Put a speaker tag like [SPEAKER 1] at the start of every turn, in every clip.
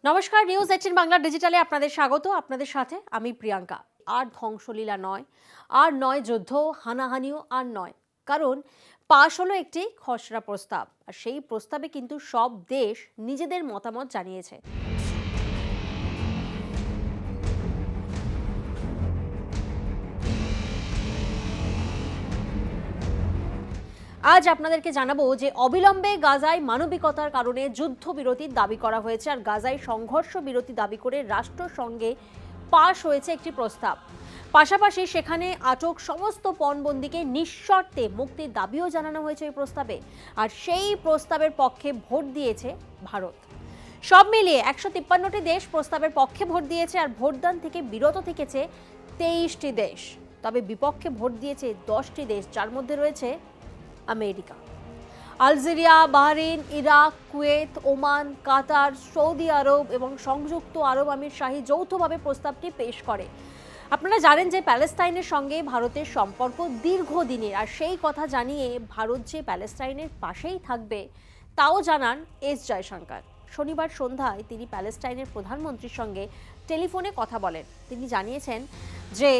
[SPEAKER 1] নমস্কার, নিউজ 18 বাংলা ডিজিটালে আপনাদের স্বাগত। আপনাদের সাথে আমি প্রিয়াঙ্কা। আর ধ্বংসলীলা নয়, আর নয় যুদ্ধ, হানাহানিও আর নয়, কারণ পাশ হলো একটি খসড়া প্রস্তাব, আর সেই প্রস্তাবে কিন্তু সব দেশ নিজেদের মতামত জানিয়েছে। আজ আপনাদেরকে জানাবো যে অবিলম্বে গাজায় মানবিকতার কারণে যুদ্ধবিরতির দাবি করা হয়েছে, আর গাজায় সংঘর্ষ বিরতি দাবি করে রাষ্ট্রসংঘে পাশ হয়েছে একটি প্রস্তাব। পাশাপাশি সেখানে আটক সমস্ত পণবন্দীকে নিঃশর্তে মুক্তির দাবিও জানানো হয়েছে এই প্রস্তাবে, আর সেই প্রস্তাবের পক্ষে ভোট দিয়েছে ভারত। সব মিলিয়ে 153টি দেশ প্রস্তাবের পক্ষে ভোট দিয়েছে, আর ভোটদান থেকে বিরত থেকেছে 23টি দেশ। তবে বিপক্ষে ভোট দিয়েছে 10টি দেশ, যার মধ্যে রয়েছে America, Algeria, Bahrain, Iraq, Kuwait, Oman, Qatar, Saudi আরব এবং সংযুক্ত আরব আমিরশাহী যৌথভাবে প্রস্তাবটি পেশ করে। আপনারা জানেন যে প্যালেস্তাইনের সঙ্গে ভারতের সম্পর্ক দীর্ঘদিনের, আর সেই কথা জানিয়ে ভারত যে প্যালেস্তাইনের পাশেই থাকবে তাও জানান এস জয়শঙ্কর। শনিবার সন্ধ্যায় তিনি প্যালেস্তাইনের প্রধানমন্ত্রীর সঙ্গে টেলিফোনে কথা বলেন। তিনি জানিয়েছেন যে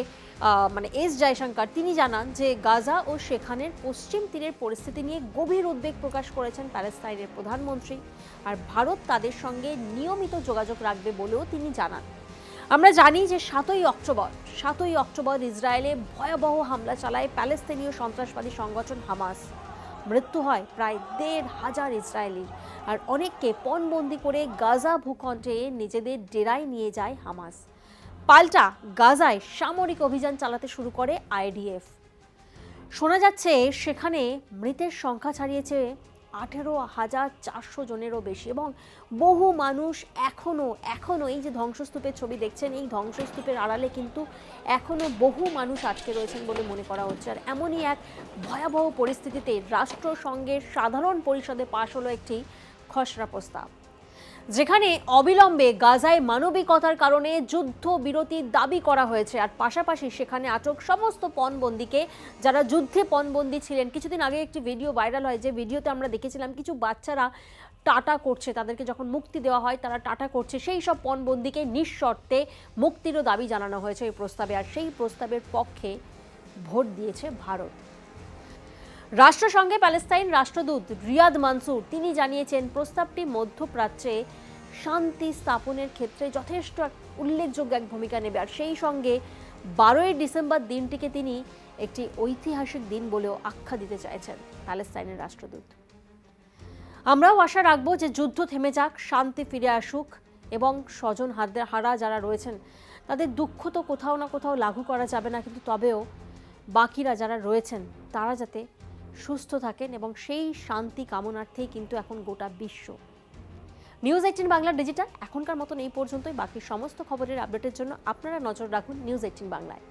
[SPEAKER 1] এস জয়শঙ্কর তিনি জানান যে গাজা ও সেখানের পশ্চিম তীরের পরিস্থিতি নিয়ে গভীর উদ্বেগ প্রকাশ করেছেন প্যালেস্তাইনের প্রধানমন্ত্রী, আর ভারত তাদের সঙ্গে নিয়মিত যোগাযোগ রাখবে বলেও তিনি জানান। আমরা জানি যে 7ই অক্টোবর ইসরায়েলে ভয়াবহ হামলা চালায় প্যালেস্তিনীয় সন্ত্রাসবাদী সংগঠন হামাস। মৃত্যু হয় প্রায় 1,500 ইসরায়েলির, আর অনেককে পণবন্দি করে গাজা ভূখণ্ডে নিজেদের ডেরায় নিয়ে যায় হামাস। পাল্টা গাজায় সামরিক অভিযান চালাতে শুরু করে আইডিএফ। শোনা যাচ্ছে সেখানে মৃতের সংখ্যা ছাড়িয়েছে 18,400 জনেরও বেশি, এবং বহু মানুষ এখনো এই যে ধ্বংসস্তূপের ছবি দেখছেন, এই ধ্বংসস্তূপের আড়ালে কিন্তু এখনো বহু মানুষ আটকে রয়েছেন বলে মনে করা হচ্ছে। আর এমনই এক ভয়াবহ পরিস্থিতিতে রাষ্ট্রসংঘের সাধারণ পরিষদে পাশ হলো একটি খসড়া প্রস্তাব, যেখানে অবিলম্বে গাজায় মানবিকতার কারণে যুদ্ধবিরতির দাবি করা হয়েছে, আর পাশাপাশি সেখানে আটক সমস্ত পণবন্দীকে, যারা যুদ্ধে পণবন্দী ছিলেন। কিছুদিন আগে একটি ভিডিও ভাইরাল হয়, যে ভিডিওতে আমরা দেখেছিলাম কিছু বাচ্চারা টাটা করছে, তাদেরকে যখন মুক্তি দেওয়া হয় তারা টাটা করছে। সেই সব পণবন্দীকে নিঃশর্তে মুক্তিরও দাবি জানানো হয়েছে এই প্রস্তাবে, আর সেই প্রস্তাবের পক্ষে ভোট দিয়েছে ভারত। রাষ্ট্রসংঘে প্যালেস্তাইন রাষ্ট্রদূত রিয়াদ মানসুর তিনি জানিয়েছেন প্রস্তাবটি মধ্যপ্রাচ্যে শান্তি স্থাপনের ক্ষেত্রে যথেষ্ট উল্লেখযোগ্য এক ভূমিকা নেবে, আর সেই সঙ্গে 12ই ডিসেম্বর দিনটিকে তিনি একটি ঐতিহাসিক দিন বলেও আখ্যা দিতে চাইছেন প্যালেস্তাইনের রাষ্ট্রদূত। আমরাও আশা রাখবো যে যুদ্ধ থেমে যাক, শান্তি ফিরে আসুক, এবং স্বজন হারা যারা রয়েছেন তাদের দুঃখ তো কোথাও না কোথাও লাঘু করা যাবে না, কিন্তু তবেও বাকিরা যারা রয়েছেন তারা যাতে সুস্থ থাকেন, এবং সেই শান্তি কামনার্থেই কিন্তু এখন গোটা বিশ্ব। নিউজ 18 বাংলা ডিজিটাল এখনকার মতন এই পর্যন্তই। বাকি সমস্ত খবরের আপডেটের জন্য আপনারা নজর রাখুন নিউজ 18 বাংলায়।